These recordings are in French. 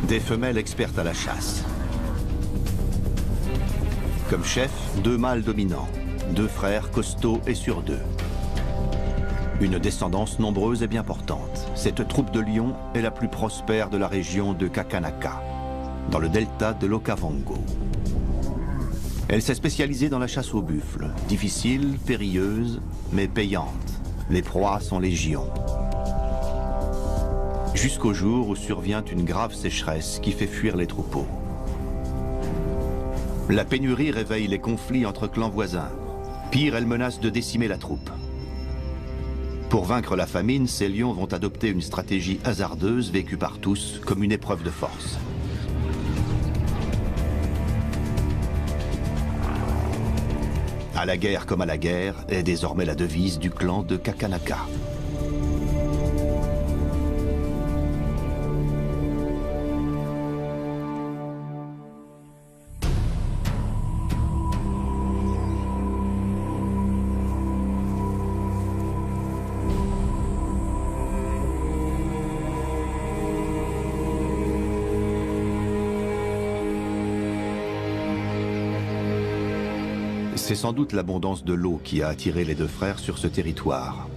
Des femelles expertes à la chasse. Comme chef, 2 mâles dominants, 2 frères costauds et sur 2. Une descendance nombreuse et bien portante. Cette troupe de lions est la plus prospère de la région de Kakanaka, dans le delta de l'Okavango. Elle s'est spécialisée dans la chasse au buffle, difficile, périlleuse, mais payante. Les proies sont légion. Jusqu'au jour où survient une grave sécheresse qui fait fuir les troupeaux. La pénurie réveille les conflits entre clans voisins. Pire, elle menace de décimer la troupe. Pour vaincre la famine, ces lions vont adopter une stratégie hasardeuse vécue par tous comme une épreuve de force. À la guerre comme à la guerre est désormais la devise du clan de Kakanaka. C'est sans doute l'abondance de l'eau qui a attiré les 2 frères sur ce territoire.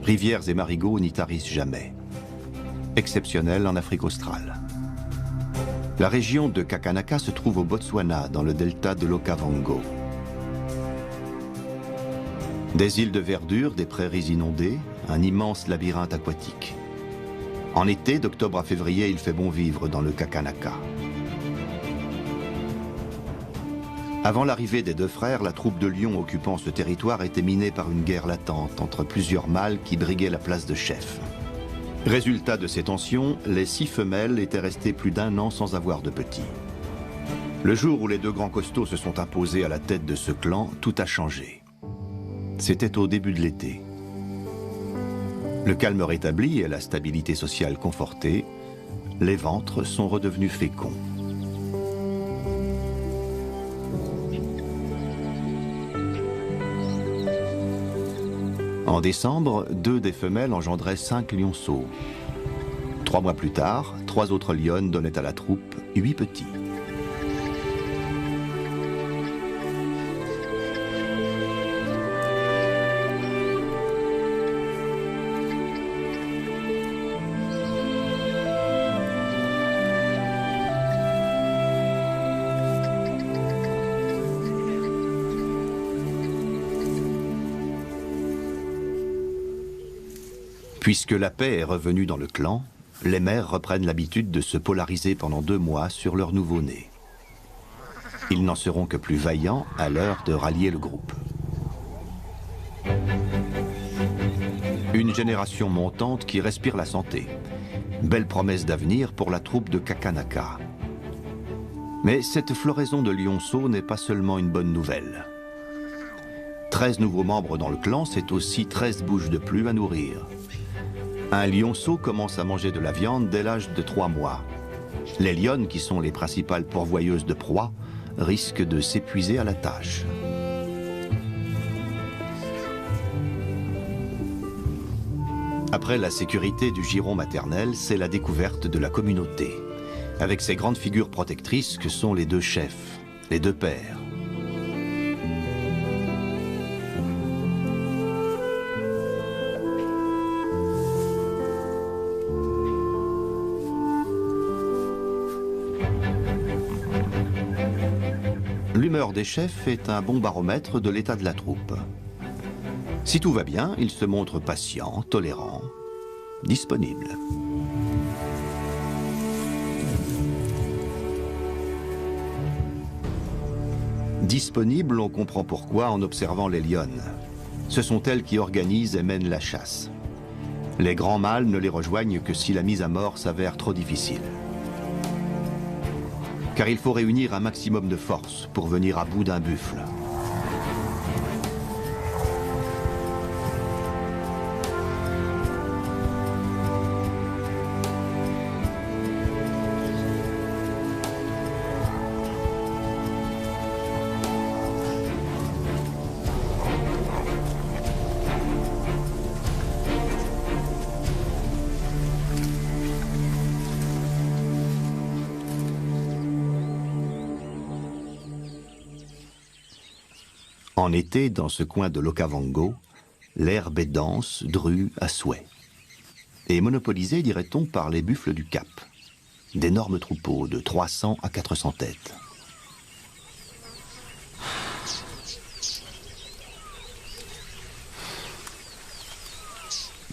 Rivières et marigots n'y tarissent jamais. Exceptionnel en Afrique australe. La région de Kakanaka se trouve au Botswana, dans le delta de l'Okavango. Des îles de verdure, des prairies inondées, un immense labyrinthe aquatique. En été, d'octobre à février, il fait bon vivre dans le Kakanaka. Avant l'arrivée des 2 frères, la troupe de lions occupant ce territoire était minée par une guerre latente entre plusieurs mâles qui briguaient la place de chef. Résultat de ces tensions, les 6 femelles étaient restées plus d'1 an sans avoir de petits. Le jour où les 2 grands costauds se sont imposés à la tête de ce clan, tout a changé. C'était au début de l'été. Le calme rétabli et la stabilité sociale confortée, les ventres sont redevenus féconds. En décembre, 2 des femelles engendraient 5 lionceaux. 3 mois plus tard, 3 autres lionnes donnaient à la troupe 8 petits. Puisque la paix est revenue dans le clan, les mères reprennent l'habitude de se polariser pendant 2 mois sur leur nouveau-né. Ils n'en seront que plus vaillants à l'heure de rallier le groupe. Une génération montante qui respire la santé. Belle promesse d'avenir pour la troupe de Kakanaka. Mais cette floraison de lionceaux n'est pas seulement une bonne nouvelle. 13 nouveaux membres dans le clan, c'est aussi 13 bouches de plus à nourrir. Un lionceau commence à manger de la viande dès l'âge de 3 mois. Les lionnes, qui sont les principales pourvoyeuses de proies, risquent de s'épuiser à la tâche. Après la sécurité du giron maternel, c'est la découverte de la communauté, avec ces grandes figures protectrices que sont les 2 chefs, les 2 pères. L'humeur des chefs est un bon baromètre de l'état de la troupe. Si tout va bien, ils se montrent patients, tolérants, disponibles. Disponibles, on comprend pourquoi en observant les lionnes. Ce sont elles qui organisent et mènent la chasse. Les grands mâles ne les rejoignent que si la mise à mort s'avère trop difficile. Car il faut réunir un maximum de force pour venir à bout d'un buffle. En été, dans ce coin de l'Okavango, l'herbe est dense, drue à souhait. Et monopolisée, dirait-on, par les buffles du Cap. D'énormes troupeaux de 300 à 400 têtes.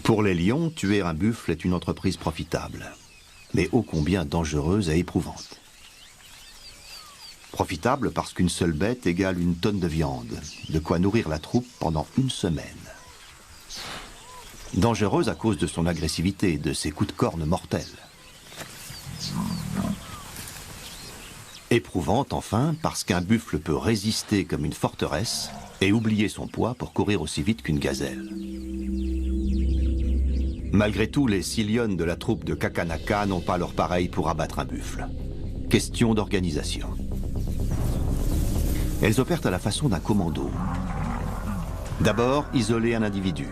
Pour les lions, tuer un buffle est une entreprise profitable, mais ô combien dangereuse et éprouvante. Profitable parce qu'une seule bête égale une tonne de viande, de quoi nourrir la troupe pendant une semaine. Dangereuse à cause de son agressivité, de ses coups de corne mortels. Éprouvante enfin parce qu'un buffle peut résister comme une forteresse et oublier son poids pour courir aussi vite qu'une gazelle. Malgré tout, les 6 lionnes de la troupe de Kakanaka n'ont pas leur pareil pour abattre un buffle. Question d'organisation. Elles opèrent à la façon d'un commando. D'abord, isoler un individu.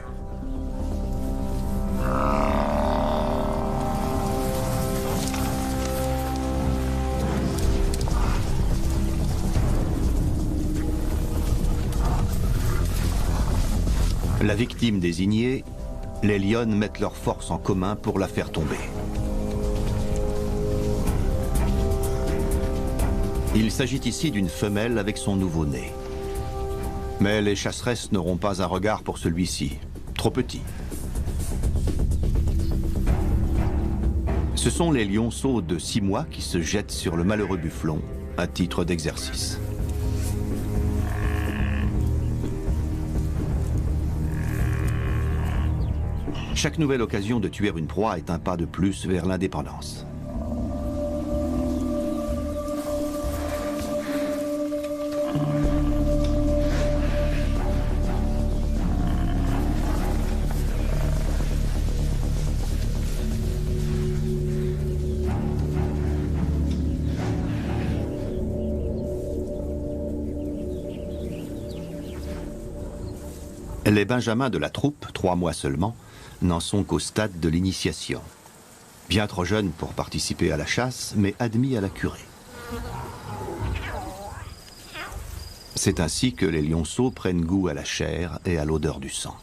La victime désignée, les lionnes mettent leurs forces en commun pour la faire tomber. Il s'agit ici d'une femelle avec son nouveau-né. Mais les chasseresses n'auront pas un regard pour celui-ci, trop petit. Ce sont les lionceaux de 6 mois qui se jettent sur le malheureux bufflon à titre d'exercice. Chaque nouvelle occasion de tuer une proie est un pas de plus vers l'indépendance. Les benjamins de la troupe, 3 mois seulement, n'en sont qu'au stade de l'initiation. Bien trop jeunes pour participer à la chasse, mais admis à la curée. C'est ainsi que les lionceaux prennent goût à la chair et à l'odeur du sang.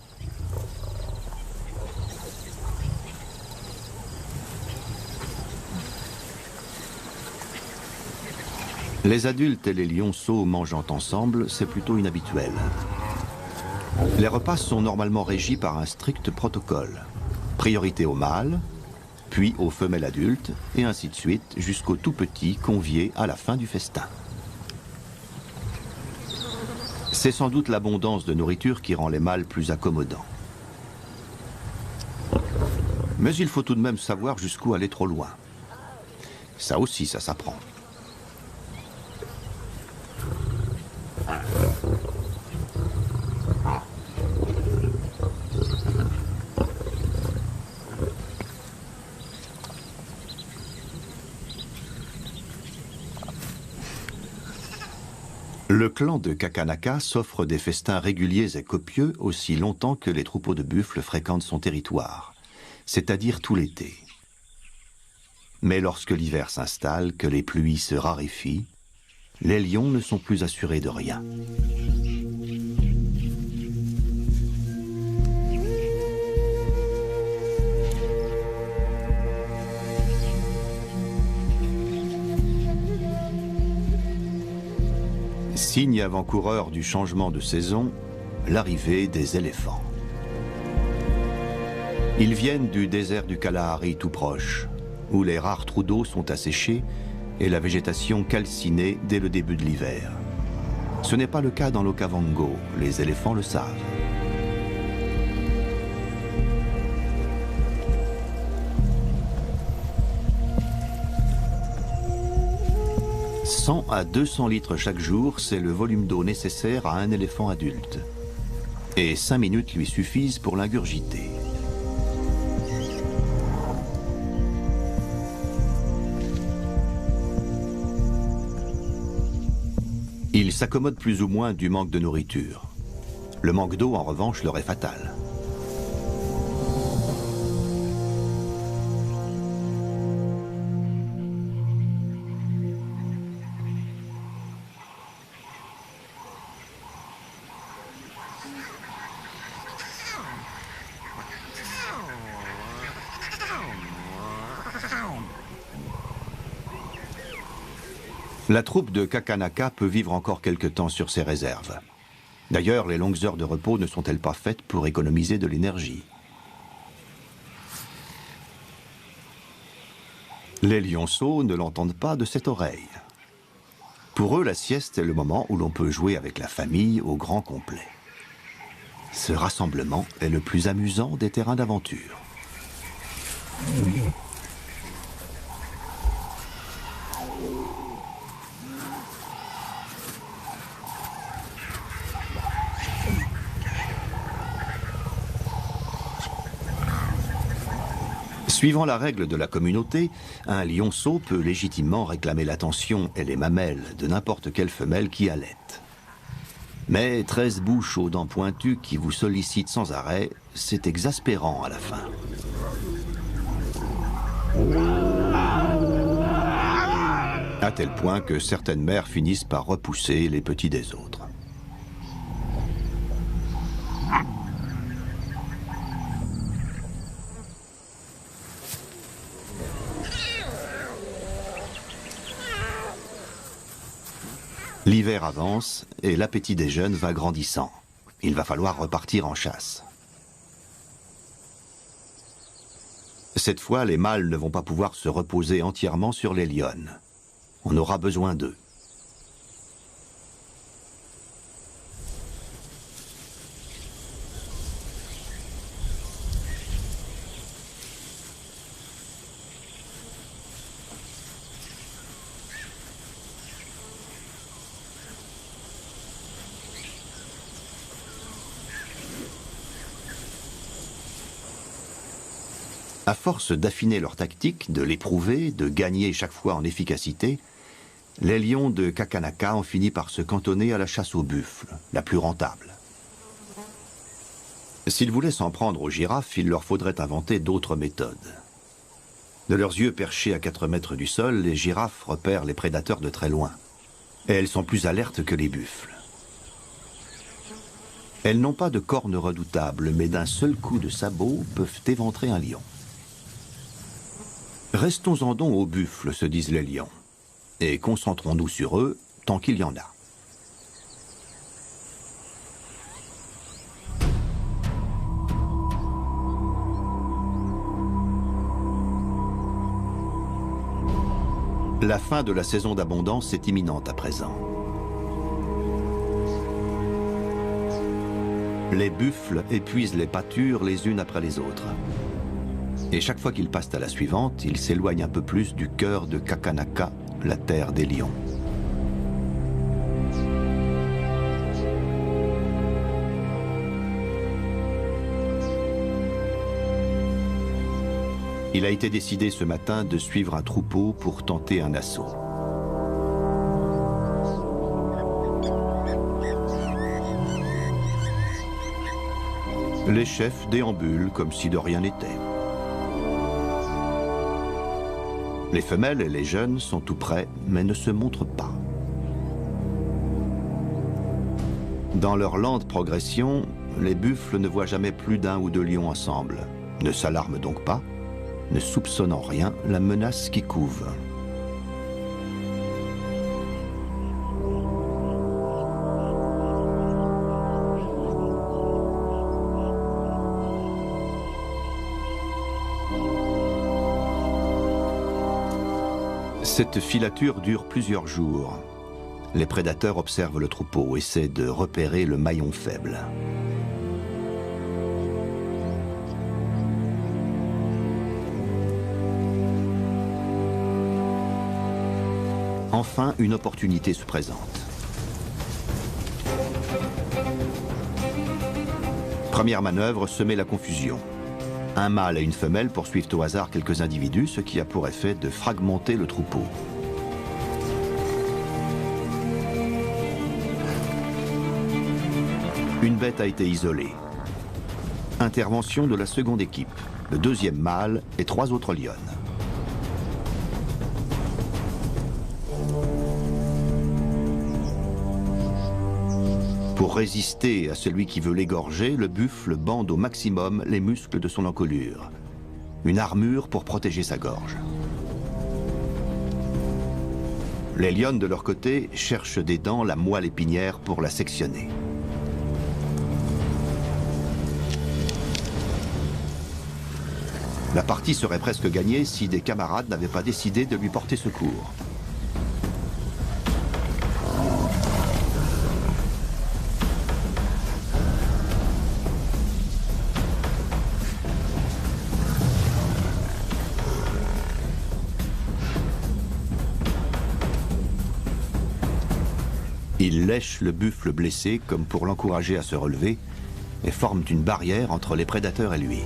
Les adultes et les lionceaux mangeant ensemble, c'est plutôt inhabituel. Les repas sont normalement régis par un strict protocole. Priorité aux mâles, puis aux femelles adultes, et ainsi de suite jusqu'aux tout petits conviés à la fin du festin. C'est sans doute l'abondance de nourriture qui rend les mâles plus accommodants. Mais il faut tout de même savoir jusqu'où aller trop loin. Ça aussi, ça s'apprend. Le clan de Kakanaka s'offre des festins réguliers et copieux aussi longtemps que les troupeaux de buffles fréquentent son territoire, c'est-à-dire tout l'été. Mais lorsque l'hiver s'installe, que les pluies se raréfient, les lions ne sont plus assurés de rien. Signe avant-coureur du changement de saison, l'arrivée des éléphants. Ils viennent du désert du Kalahari tout proche, où les rares trous d'eau sont asséchés et la végétation calcinée dès le début de l'hiver. Ce n'est pas le cas dans l'Okavango, les éléphants le savent. 100 à 200 litres chaque jour, c'est le volume d'eau nécessaire à un éléphant adulte. Et 5 minutes lui suffisent pour l'ingurgiter. Ils s'accommodent plus ou moins du manque de nourriture. Le manque d'eau, en revanche, leur est fatal. La troupe de Kakanaka peut vivre encore quelque temps sur ses réserves. D'ailleurs, les longues heures de repos ne sont-elles pas faites pour économiser de l'énergie? Les lionceaux ne l'entendent pas de cette oreille. Pour eux, la sieste est le moment où l'on peut jouer avec la famille au grand complet. Ce rassemblement est le plus amusant des terrains d'aventure. Suivant la règle de la communauté, un lionceau peut légitimement réclamer l'attention et les mamelles de n'importe quelle femelle qui allaite. Mais 13 bouches aux dents pointues qui vous sollicitent sans arrêt, c'est exaspérant à la fin. À tel point que certaines mères finissent par repousser les petits des autres. L'hiver avance et l'appétit des jeunes va grandissant. Il va falloir repartir en chasse. Cette fois, les mâles ne vont pas pouvoir se reposer entièrement sur les lionnes. On aura besoin d'eux. À force d'affiner leur tactique, de l'éprouver, de gagner chaque fois en efficacité, les lions de Kakanaka ont fini par se cantonner à la chasse aux buffles, la plus rentable. S'ils voulaient s'en prendre aux girafes, il leur faudrait inventer d'autres méthodes. De leurs yeux perchés à 4 mètres du sol, les girafes repèrent les prédateurs de très loin. Et elles sont plus alertes que les buffles. Elles n'ont pas de cornes redoutables, mais d'un seul coup de sabot peuvent éventrer un lion. Restons-en donc aux buffles, se disent les lions, et concentrons-nous sur eux tant qu'il y en a. La fin de la saison d'abondance est imminente à présent. Les buffles épuisent les pâtures les unes après les autres. Et chaque fois qu'ils passent à la suivante, ils s'éloignent un peu plus du cœur de Kakanaka, la terre des lions. Il a été décidé ce matin de suivre un troupeau pour tenter un assaut. Les chefs déambulent comme si de rien n'était. Les femelles et les jeunes sont tout près, mais ne se montrent pas. Dans leur lente progression, les buffles ne voient jamais plus d'un ou deux lions ensemble, ne s'alarment donc pas, ne soupçonnant rien la menace qui couve. Cette filature dure plusieurs jours. Les prédateurs observent le troupeau, essaient de repérer le maillon faible. Enfin, une opportunité se présente. Première manœuvre, semer la confusion. Un mâle et une femelle poursuivent au hasard quelques individus, ce qui a pour effet de fragmenter le troupeau. Une bête a été isolée. Intervention de la seconde équipe, le deuxième mâle et 3 autres lionnes. Pour résister à celui qui veut l'égorger, le buffle bande au maximum les muscles de son encolure. Une armure pour protéger sa gorge. Les lionnes, de leur côté, cherchent des dents la moelle épinière pour la sectionner. La partie serait presque gagnée si des camarades n'avaient pas décidé de lui porter secours. Ils lèchent le buffle blessé comme pour l'encourager à se relever et forment une barrière entre les prédateurs et lui.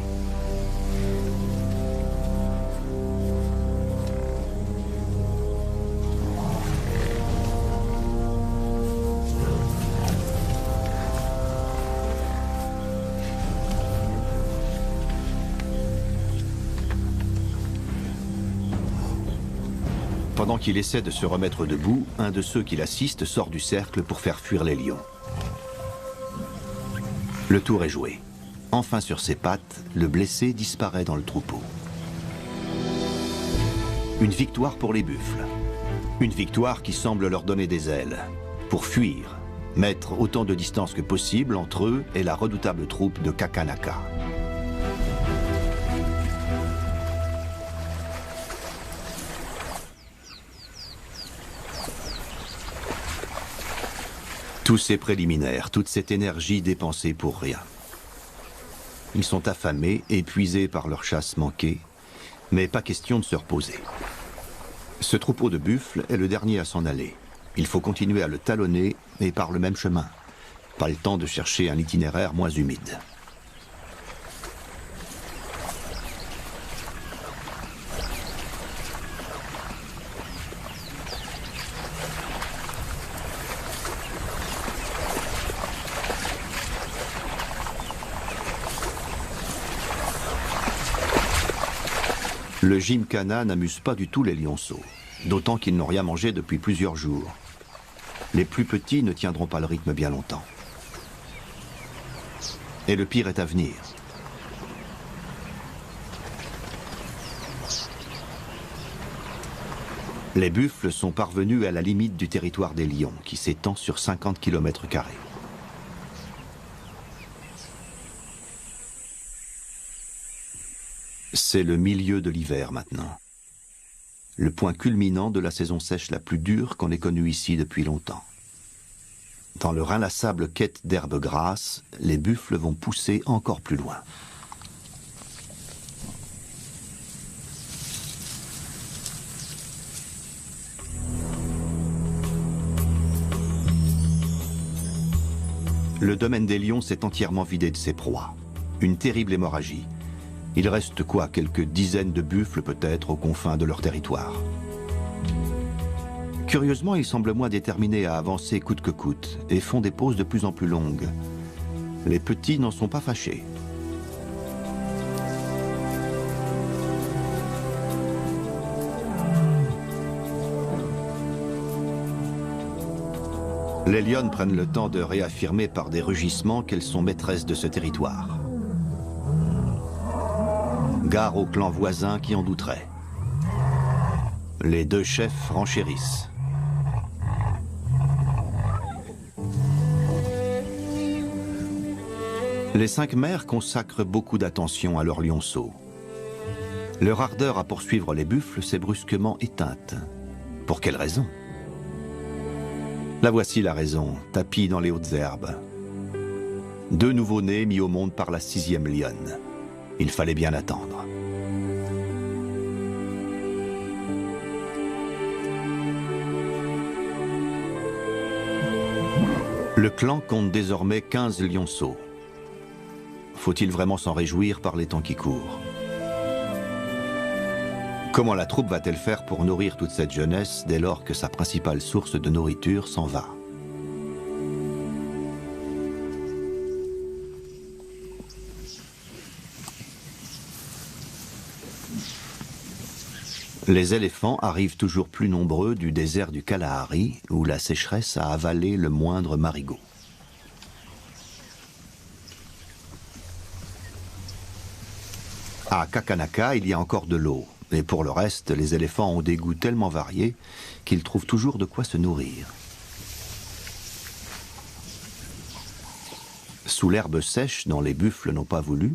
Pendant qu'il essaie de se remettre debout, un de ceux qui l'assistent sort du cercle pour faire fuir les lions. Le tour est joué. Enfin sur ses pattes, le blessé disparaît dans le troupeau. Une victoire pour les buffles. Une victoire qui semble leur donner des ailes. Pour fuir, mettre autant de distance que possible entre eux et la redoutable troupe de Kakanaka. Tous ces préliminaires, toute cette énergie dépensée pour rien. Ils sont affamés, épuisés par leur chasse manquée, mais pas question de se reposer. Ce troupeau de buffles est le dernier à s'en aller. Il faut continuer à le talonner, et par le même chemin. Pas le temps de chercher un itinéraire moins humide. Le gymkhana n'amuse pas du tout les lionceaux, d'autant qu'ils n'ont rien mangé depuis plusieurs jours. Les plus petits ne tiendront pas le rythme bien longtemps. Et le pire est à venir. Les buffles sont parvenus à la limite du territoire des lions, qui s'étend sur 50 km². C'est le milieu de l'hiver maintenant. Le point culminant de la saison sèche la plus dure qu'on ait connue ici depuis longtemps. Dans leur inlassable quête d'herbes grasses, les buffles vont pousser encore plus loin. Le domaine des lions s'est entièrement vidé de ses proies. Une terrible hémorragie. Il reste quoi, quelques dizaines de buffles peut-être aux confins de leur territoire. Curieusement, ils semblent moins déterminés à avancer coûte que coûte et font des pauses de plus en plus longues. Les petits n'en sont pas fâchés. Les lionnes prennent le temps de réaffirmer par des rugissements qu'elles sont maîtresses de ce territoire. Gare au clan voisin qui en douterait. Les deux chefs renchérissent. Les 5 mères consacrent beaucoup d'attention à leurs lionceaux. Leur ardeur à poursuivre les buffles s'est brusquement éteinte. Pour quelle raison? La voici la raison, tapis dans les hautes herbes. 2 nouveau-nés mis au monde par la 6e lionne. Il fallait bien attendre. Le clan compte désormais 15 lionceaux. Faut-il vraiment s'en réjouir par les temps qui courent? Comment la troupe va-t-elle faire pour nourrir toute cette jeunesse dès lors que sa principale source de nourriture s'en va? Les éléphants arrivent toujours plus nombreux du désert du Kalahari, où la sécheresse a avalé le moindre marigot. À Kakanaka, il y a encore de l'eau, Et pour le reste, les éléphants ont des goûts tellement variés qu'ils trouvent toujours de quoi se nourrir. Sous l'herbe sèche dont les buffles n'ont pas voulu,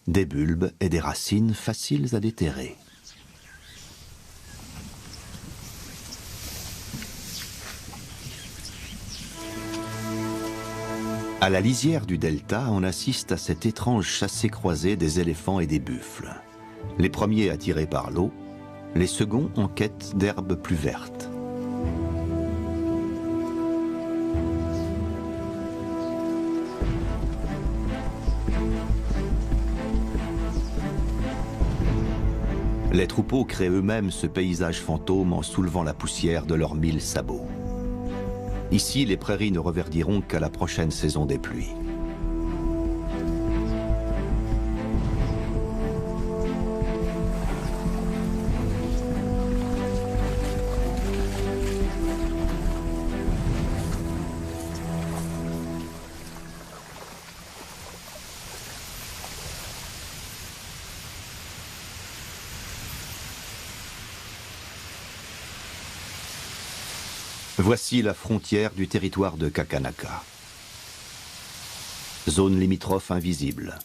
des bulbes et des racines faciles à déterrer. À la lisière du delta, on assiste à cette étrange chassé-croisée des éléphants et des buffles. Les premiers attirés par l'eau, les seconds en quête d'herbes plus vertes. Les troupeaux créent eux-mêmes ce paysage fantôme en soulevant la poussière de leurs 1000 sabots. Ici, les prairies ne reverdiront qu'à la prochaine saison des pluies. Voici la frontière du territoire de Kakanaka. Zone limitrophe invisible.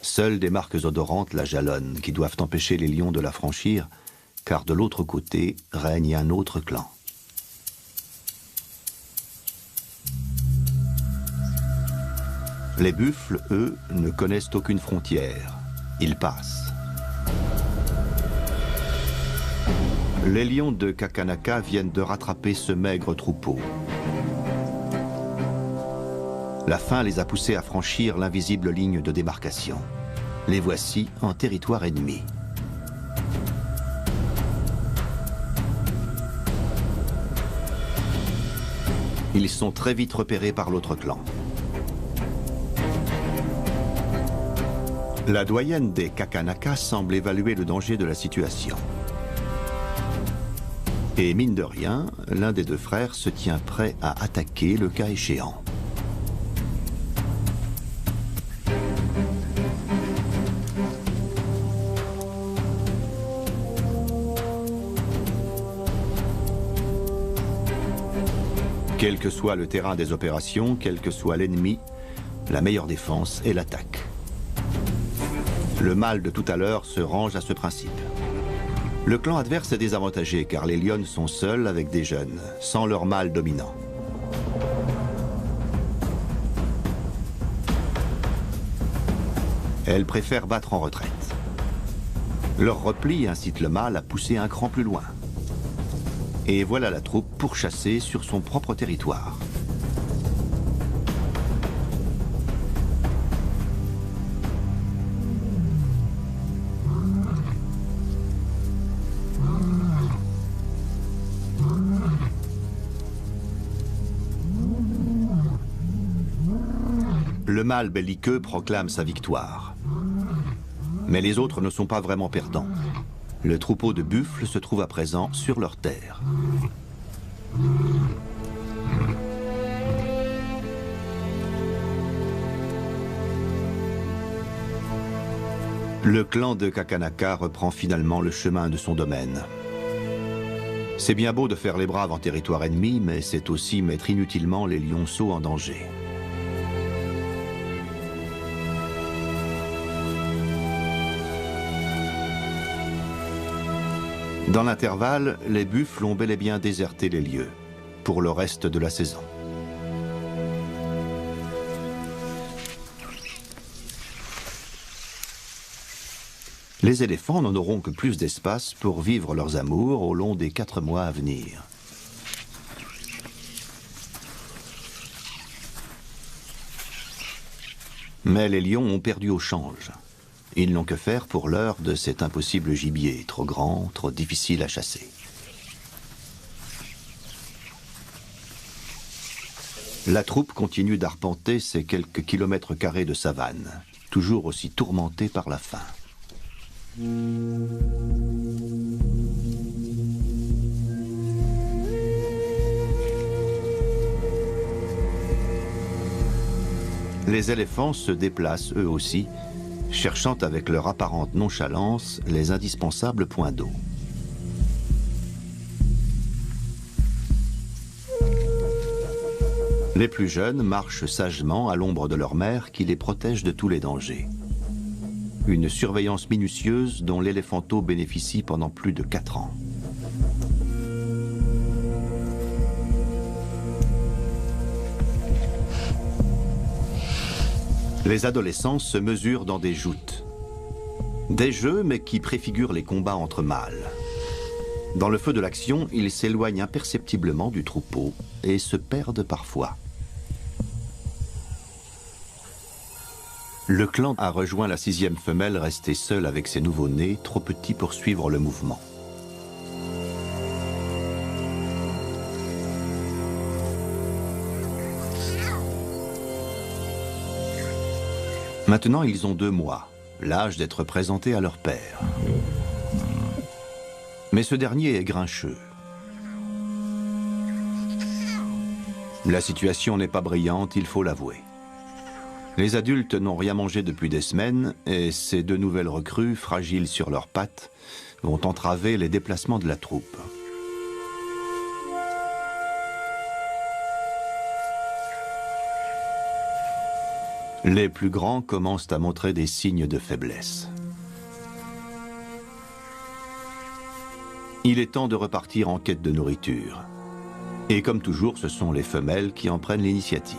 Seules des marques odorantes la jalonnent, qui doivent empêcher les lions de la franchir, car de l'autre côté règne un autre clan. Les buffles, eux, ne connaissent aucune frontière. Ils passent. Les lions de Kakanaka viennent de rattraper ce maigre troupeau. La faim les a poussés à franchir l'invisible ligne de démarcation. Les voici en territoire ennemi. Ils sont très vite repérés par l'autre clan. La doyenne des Kakanaka semble évaluer le danger de la situation. Et mine de rien, l'un des deux frères se tient prêt à attaquer le cas échéant. Quel que soit le terrain des opérations, quel que soit l'ennemi, la meilleure défense est l'attaque. Le mâle de tout à l'heure se range à ce principe. Le clan adverse est désavantagé car les lionnes sont seules avec des jeunes, sans leur mâle dominant. Elles préfèrent battre en retraite. Leur repli incite le mâle à pousser un cran plus loin. Et voilà la troupe pourchassée sur son propre territoire. Le mâle belliqueux proclame sa victoire. Mais les autres ne sont pas vraiment perdants. Le troupeau de buffles se trouve à présent sur leur terre. Le clan de Kakanaka reprend finalement le chemin de son domaine. C'est bien beau de faire les braves en territoire ennemi, mais c'est aussi mettre inutilement les lionceaux en danger. Dans l'intervalle, les buffles ont bel et bien déserté les lieux pour le reste de la saison. Les éléphants n'en auront que plus d'espace pour vivre leurs amours au long des 4 mois à venir. Mais les lions ont perdu au change. Ils n'ont que faire pour l'heure de cet impossible gibier, trop grand, trop difficile à chasser. La troupe continue d'arpenter ces quelques kilomètres carrés de savane, toujours aussi tourmentée par la faim. Les éléphants se déplacent eux aussi, cherchant avec leur apparente nonchalance les indispensables points d'eau. Les plus jeunes marchent sagement à l'ombre de leur mère qui les protège de tous les dangers. Une surveillance minutieuse dont l'éléphanteau bénéficie pendant plus de 4 ans. Les adolescents se mesurent dans des joutes. Des jeux, mais qui préfigurent les combats entre mâles. Dans le feu de l'action, ils s'éloignent imperceptiblement du troupeau et se perdent parfois. Le clan a rejoint la 6e femelle restée seule avec ses nouveau-nés, trop petits pour suivre le mouvement. Maintenant, ils ont 2 mois, l'âge d'être présentés à leur père. Mais ce dernier est grincheux. La situation n'est pas brillante, il faut l'avouer. Les adultes n'ont rien mangé depuis des semaines et ces 2 nouvelles recrues, fragiles sur leurs pattes, vont entraver les déplacements de la troupe. Les plus grands commencent à montrer des signes de faiblesse. Il est temps de repartir en quête de nourriture. Et comme toujours, ce sont les femelles qui en prennent l'initiative.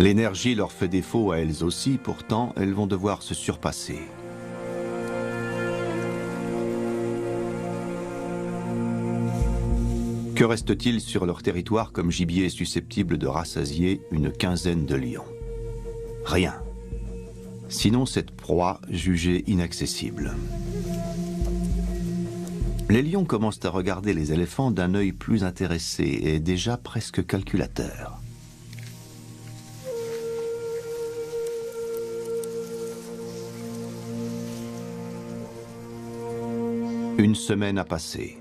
L'énergie leur fait défaut à elles aussi, pourtant elles vont devoir se surpasser. Que reste-t-il sur leur territoire comme gibier susceptible de rassasier une quinzaine de lions? Rien. Sinon cette proie jugée inaccessible. Les lions commencent à regarder les éléphants d'un œil plus intéressé et déjà presque calculateur. Une semaine a passé.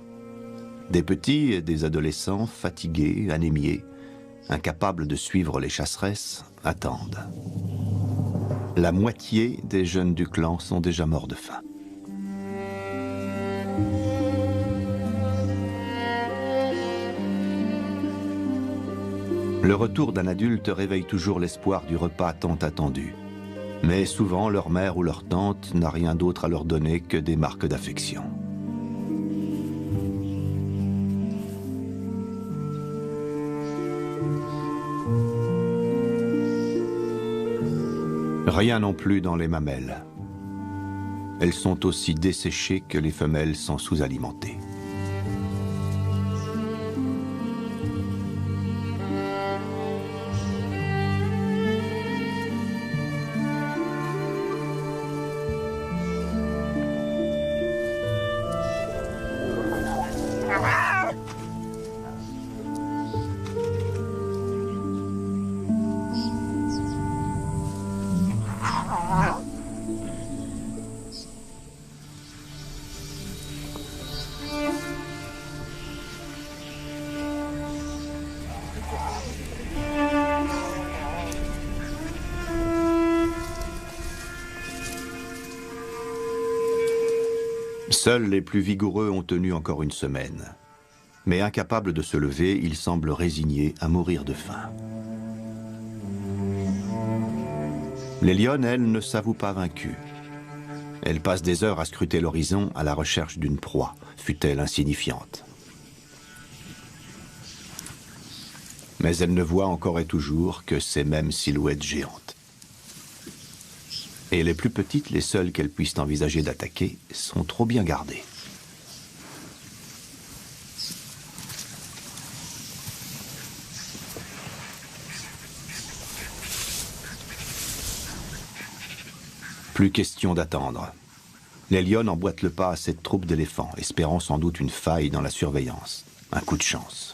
Des petits et des adolescents, fatigués, anémiés, incapables de suivre les chasseresses, attendent. La moitié des jeunes du clan sont déjà morts de faim. Le retour d'un adulte réveille toujours l'espoir du repas tant attendu. Mais souvent, leur mère ou leur tante n'a rien d'autre à leur donner que des marques d'affection. Rien non plus dans les mamelles. Elles sont aussi desséchées que les femelles sont sous-alimentées. Seuls les plus vigoureux ont tenu encore une semaine. Mais incapables de se lever, ils semblent résignés à mourir de faim. Les lionnes, elles, ne s'avouent pas vaincues. Elles passent des heures à scruter l'horizon à la recherche d'une proie, fût-elle insignifiante. Mais elles ne voient encore et toujours que ces mêmes silhouettes géantes. Et les plus petites, les seules qu'elles puissent envisager d'attaquer, sont trop bien gardées. Plus question d'attendre. Les lionnes emboîtent le pas à cette troupe d'éléphants, espérant sans doute une faille dans la surveillance. Un coup de chance.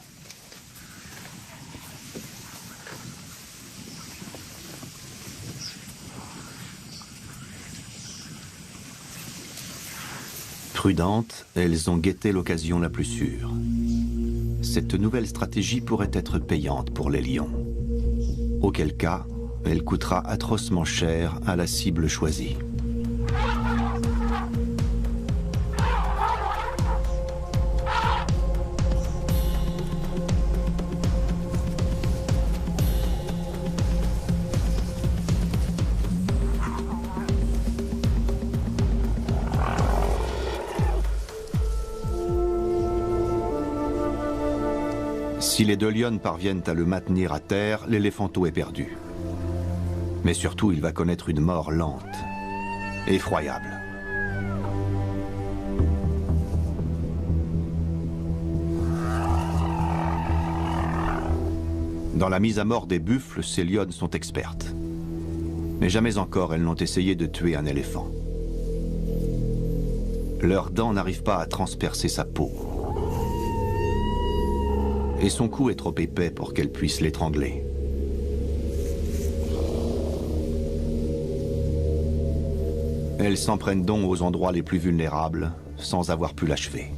Prudentes, elles ont guetté l'occasion la plus sûre. Cette nouvelle stratégie pourrait être payante pour les lions. Auquel cas, elle coûtera atrocement cher à la cible choisie. Si les deux lionnes parviennent à le maintenir à terre, l'éléphanteau est perdu. Mais surtout, il va connaître une mort lente, effroyable. Dans la mise à mort des buffles, ces lionnes sont expertes. Mais jamais encore elles n'ont essayé de tuer un éléphant. Leurs dents n'arrivent pas à transpercer sa peau. Et son cou est trop épais pour qu'elle puisse l'étrangler. Elles s'en prennent donc aux endroits les plus vulnérables, sans avoir pu l'achever.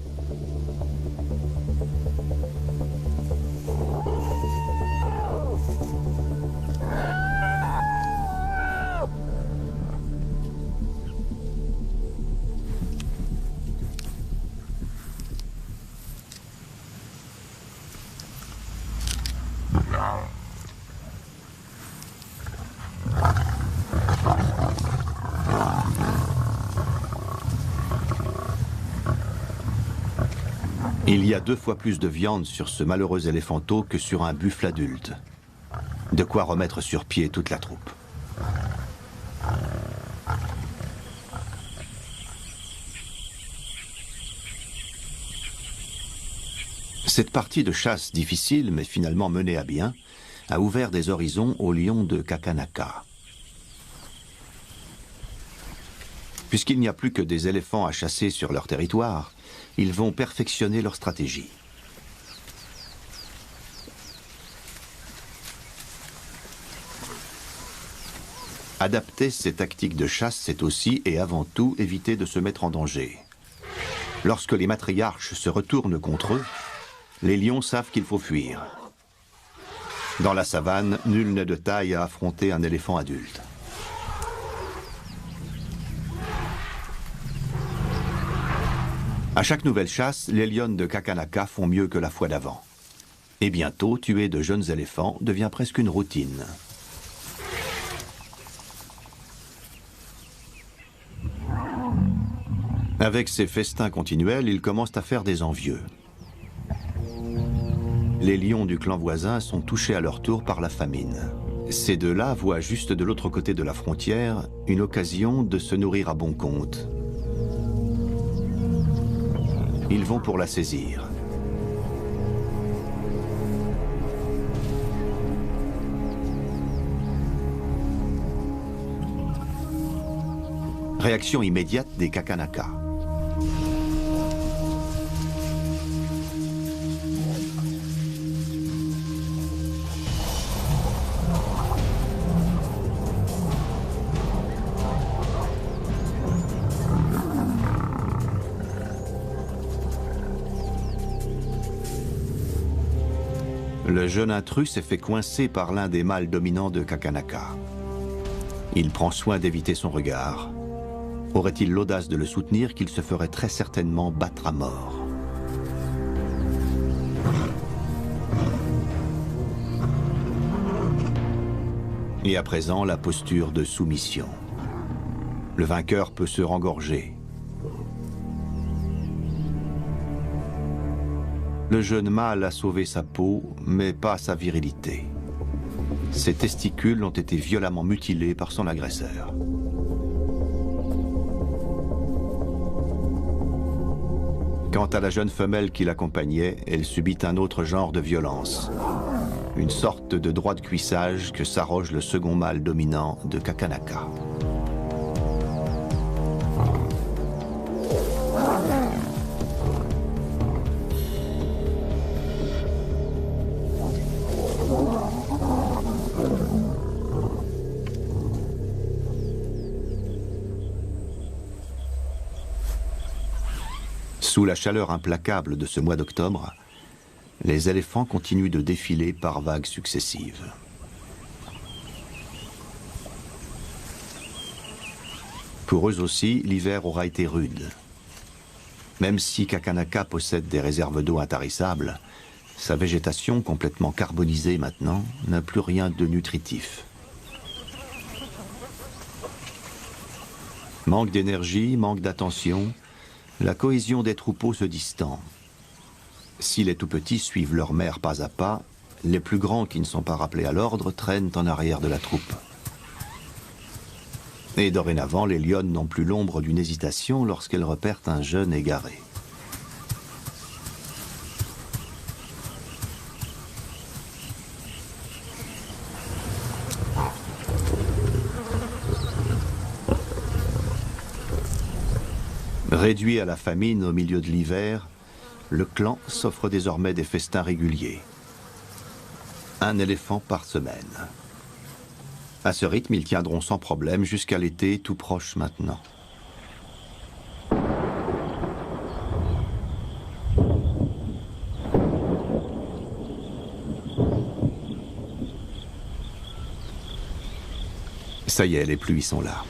Il y a 2 fois plus de viande sur ce malheureux éléphanteau que sur un buffle adulte. De quoi remettre sur pied toute la troupe. Cette partie de chasse difficile, mais finalement menée à bien, a ouvert des horizons aux lions de Kakanaka. Puisqu'il n'y a plus que des éléphants à chasser sur leur territoire, ils vont perfectionner leur stratégie. Adapter ces tactiques de chasse, c'est aussi et avant tout éviter de se mettre en danger. Lorsque les matriarches se retournent contre eux, les lions savent qu'il faut fuir. Dans la savane, nul n'est de taille à affronter un éléphant adulte. À chaque nouvelle chasse, les lionnes de Kakanaka font mieux que la fois d'avant. Et bientôt, tuer de jeunes éléphants devient presque une routine. Avec ces festins continuels, ils commencent à faire des envieux. Les lions du clan voisin sont touchés à leur tour par la famine. Ces deux-là voient juste de l'autre côté de la frontière une occasion de se nourrir à bon compte. Ils vont pour la saisir. Réaction immédiate des Kakanaka. Le jeune intrus s'est fait coincer par l'un des mâles dominants de Kakanaka. Il prend soin d'éviter son regard. Aurait-il l'audace de le soutenir qu'il se ferait très certainement battre à mort. Et à présent, la posture de soumission. Le vainqueur peut se rengorger. Le jeune mâle a sauvé sa peau, mais pas sa virilité. Ses testicules ont été violemment mutilés par son agresseur. Quant à la jeune femelle qui l'accompagnait, elle subit un autre genre de violence. Une sorte de droit de cuissage que s'arroge le second mâle dominant de Kakanaka. Sous la chaleur implacable de ce mois d'octobre, les éléphants continuent de défiler par vagues successives. Pour eux aussi, l'hiver aura été rude. Même si Kakanaka possède des réserves d'eau intarissables, sa végétation, complètement carbonisée maintenant, n'a plus rien de nutritif. Manque d'énergie, manque d'attention, la cohésion des troupeaux se distend. Si les tout-petits suivent leur mère pas à pas, les plus grands qui ne sont pas rappelés à l'ordre traînent en arrière de la troupe. Et dorénavant, les lionnes n'ont plus l'ombre d'une hésitation lorsqu'elles repèrent un jeune égaré. Réduit à la famine au milieu de l'hiver, le clan s'offre désormais des festins réguliers. Un éléphant par semaine. À ce rythme, ils tiendront sans problème jusqu'à l'été tout proche maintenant. Ça y est, les pluies sont là.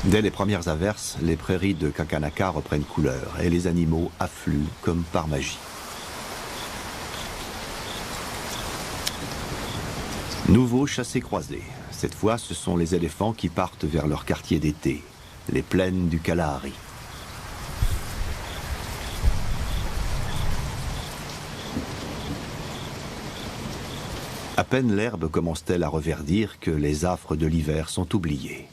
Dès les premières averses, les prairies de Kakanaka reprennent couleur et les animaux affluent comme par magie. Nouveau chassé-croisé. Cette fois, ce sont les éléphants qui partent vers leur quartier d'été, les plaines du Kalahari. À peine l'herbe commence-t-elle à reverdir que les affres de l'hiver sont oubliées.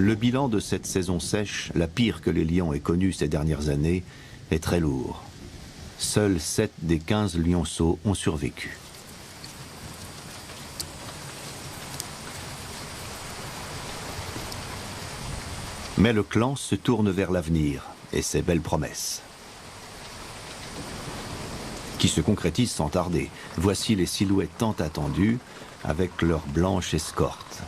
Le bilan de cette saison sèche, la pire que les lions aient connue ces dernières années, est très lourd. Seuls 7 des 15 lionceaux ont survécu. Mais le clan se tourne vers l'avenir et ses belles promesses, qui se concrétisent sans tarder. Voici les silhouettes tant attendues avec leur blanche escorte.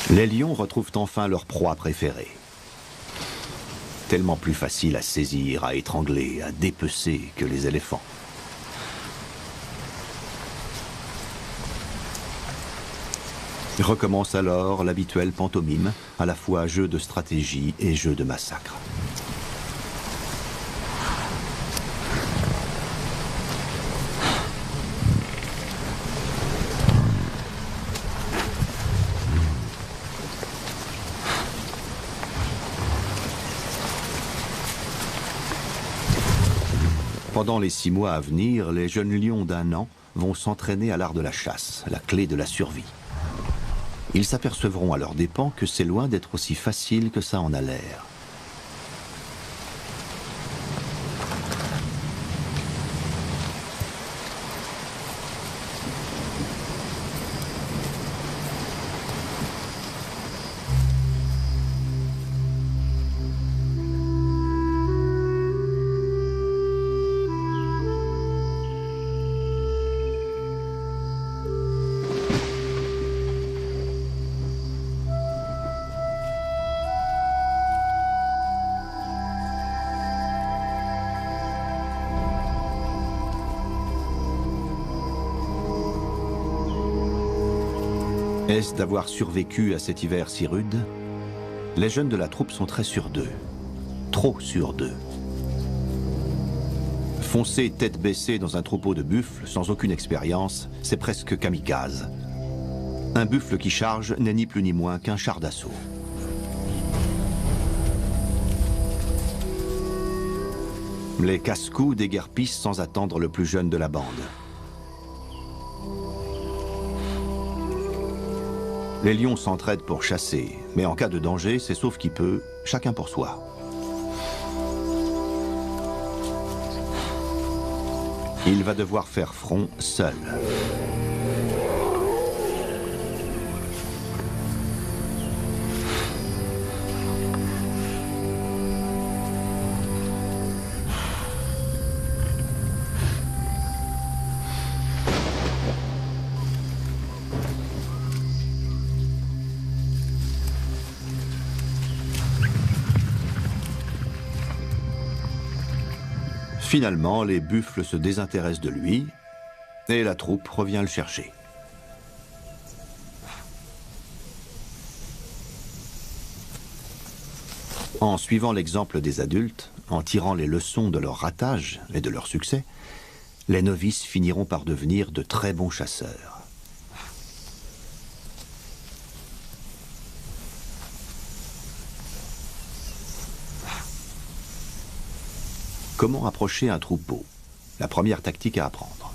Les lions retrouvent enfin leur proie préférée. Tellement plus facile à saisir, à étrangler, à dépecer que les éléphants. Recommence alors l'habituelle pantomime, à la fois jeu de stratégie et jeu de massacre. Pendant les 6 mois à venir, les jeunes lions d'1 an vont s'entraîner à l'art de la chasse, la clé de la survie. Ils s'apercevront à leurs dépens que c'est loin d'être aussi facile que ça en a l'air. Est-ce d'avoir survécu à cet hiver si rude? Les jeunes de la troupe sont très sûrs d'eux. Trop sûrs d'eux. Foncer tête baissée dans un troupeau de buffles sans aucune expérience, c'est presque kamikaze. Un buffle qui charge n'est ni plus ni moins qu'un char d'assaut. Les casse-cous déguerpissent sans attendre le plus jeune de la bande. Les lions s'entraident pour chasser, mais en cas de danger, c'est sauf qui peut, chacun pour soi. Il va devoir faire front seul. Finalement, les buffles se désintéressent de lui et la troupe revient le chercher. En suivant l'exemple des adultes, en tirant les leçons de leur ratage et de leur succès, les novices finiront par devenir de très bons chasseurs. Comment approcher un troupeau? La première tactique à apprendre.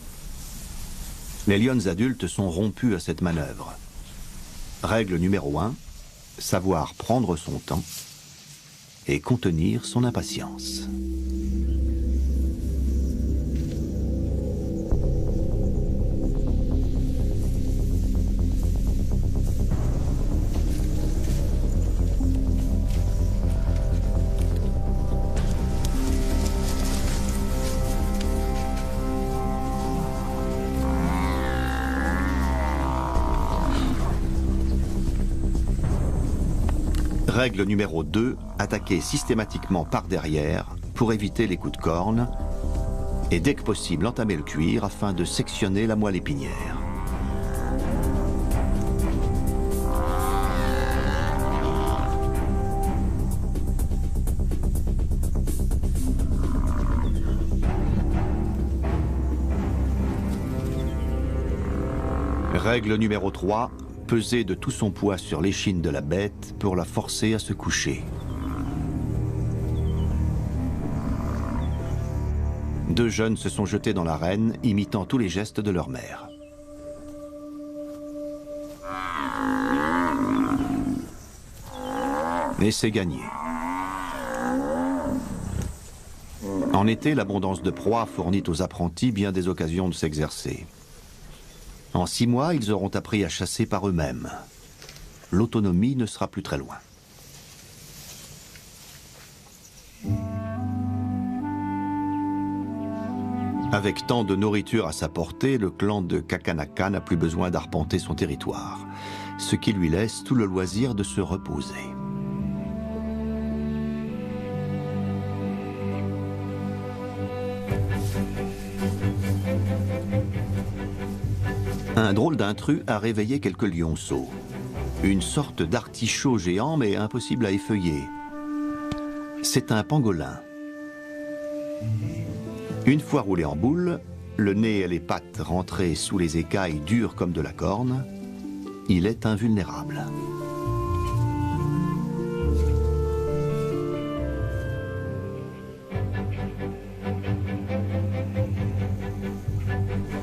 Les lionnes adultes sont rompus à cette manœuvre. Règle numéro 1, savoir prendre son temps et contenir son impatience. Règle numéro 2, attaquer systématiquement par derrière pour éviter les coups de corne et dès que possible entamer le cuir afin de sectionner la moelle épinière. Règle numéro 3, peser de tout son poids sur l'échine de la bête pour la forcer à se coucher. Deux jeunes se sont jetés dans l'arène, imitant tous les gestes de leur mère. Et c'est gagné. En été, l'abondance de proies fournit aux apprentis bien des occasions de s'exercer. En 6 mois, ils auront appris à chasser par eux-mêmes. L'autonomie ne sera plus très loin. Avec tant de nourriture à sa portée, le clan de Kakanaka n'a plus besoin d'arpenter son territoire, ce qui lui laisse tout le loisir de se reposer. Un drôle d'intrus a réveillé quelques lionceaux. Une sorte d'artichaut géant mais impossible à effeuiller. C'est un pangolin. Une fois roulé en boule, le nez et les pattes rentrés sous les écailles dures comme de la corne, il est invulnérable.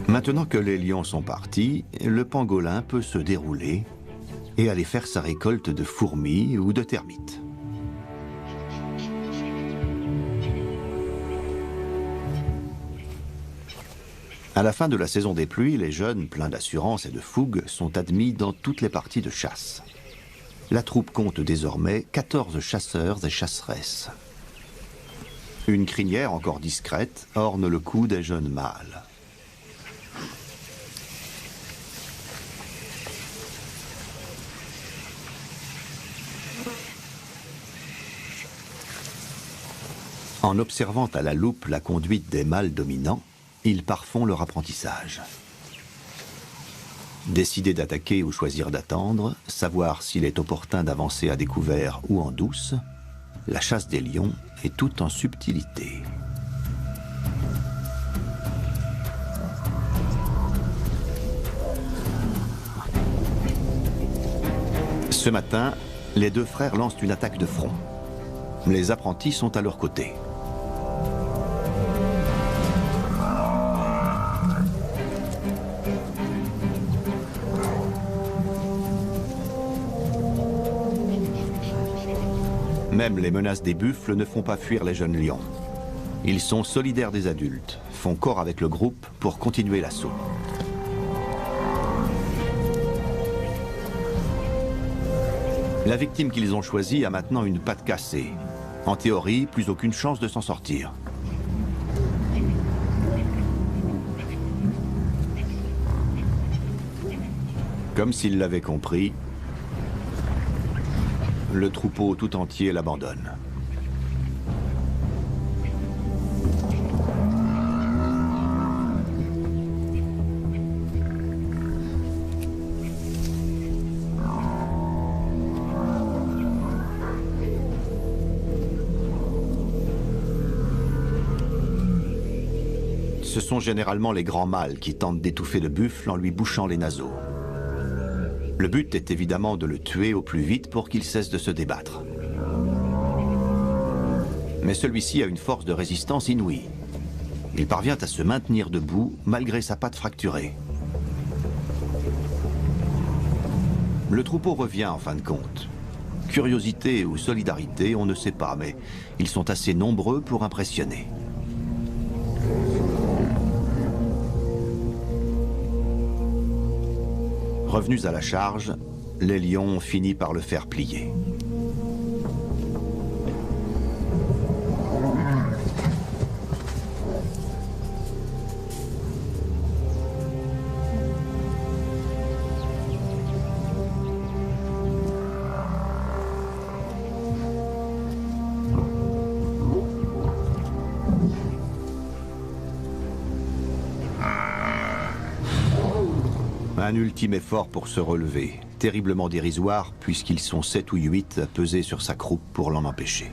Maintenant que les lions sont partis, le pangolin peut se dérouler et aller faire sa récolte de fourmis ou de termites. À la fin de la saison des pluies, les jeunes, pleins d'assurance et de fougue, sont admis dans toutes les parties de chasse. La troupe compte désormais 14 chasseurs et chasseresses. Une crinière encore discrète orne le cou des jeunes mâles. En observant à la loupe la conduite des mâles dominants, ils parfont leur apprentissage. Décider d'attaquer ou choisir d'attendre, savoir s'il est opportun d'avancer à découvert ou en douce, la chasse des lions est toute en subtilité. Ce matin, les deux frères lancent une attaque de front. Les apprentis sont à leur côté. Même les menaces des buffles ne font pas fuir les jeunes lions. Ils sont solidaires des adultes, font corps avec le groupe pour continuer l'assaut. La victime qu'ils ont choisie a maintenant une patte cassée. En théorie, plus aucune chance de s'en sortir. Comme s'il l'avait compris, le troupeau tout entier l'abandonne. ce sont généralement les grands mâles qui tentent d'étouffer le buffle en lui bouchant les naseaux. Le but est évidemment de le tuer au plus vite pour qu'il cesse de se débattre. Mais celui-ci a une force de résistance inouïe. Il parvient à se maintenir debout malgré sa patte fracturée. Le troupeau revient en fin de compte. Curiosité ou solidarité, on ne sait pas, mais ils sont assez nombreux pour impressionner. Revenus à la charge, les lions ont fini par le faire plier. Un ultime effort pour se relever, terriblement dérisoire puisqu'ils sont 7 ou 8 à peser sur sa croupe pour l'en empêcher.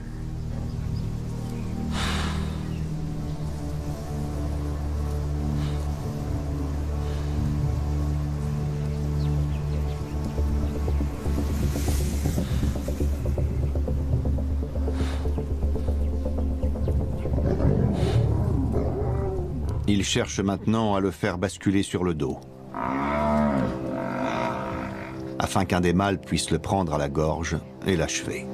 Ils cherchent maintenant à le faire basculer sur le dos, afin qu'un des mâles puisse le prendre à la gorge et l'achever.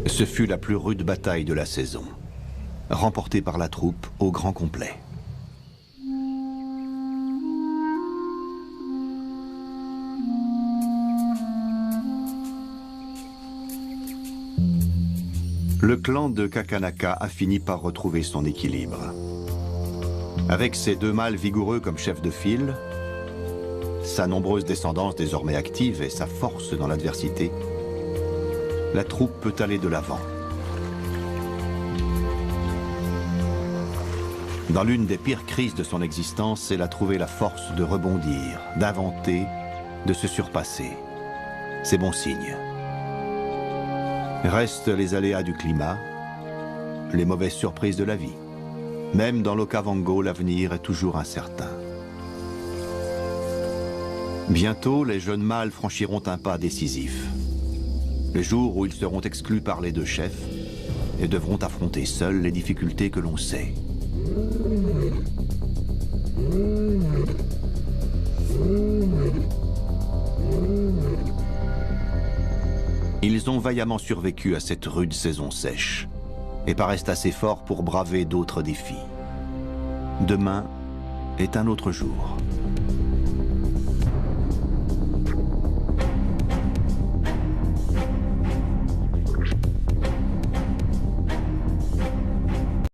Ce fut la plus rude bataille de la saison, remportée par la troupe au grand complet. Le clan de Kakanaka a fini par retrouver son équilibre. Avec ses 2 mâles vigoureux comme chefs de file, sa nombreuse descendance désormais active et sa force dans l'adversité, la troupe peut aller de l'avant. Dans l'une des pires crises de son existence, elle a trouvé la force de rebondir, d'inventer, de se surpasser. C'est bon signe. Restent les aléas du climat, les mauvaises surprises de la vie. Même dans l'Okavango, l'avenir est toujours incertain. Bientôt, les jeunes mâles franchiront un pas décisif. Les jours où ils seront exclus par les 2 chefs et devront affronter seuls les difficultés que l'on sait. Ils ont vaillamment survécu à cette rude saison sèche et paraissent assez forts pour braver d'autres défis. Demain est un autre jour.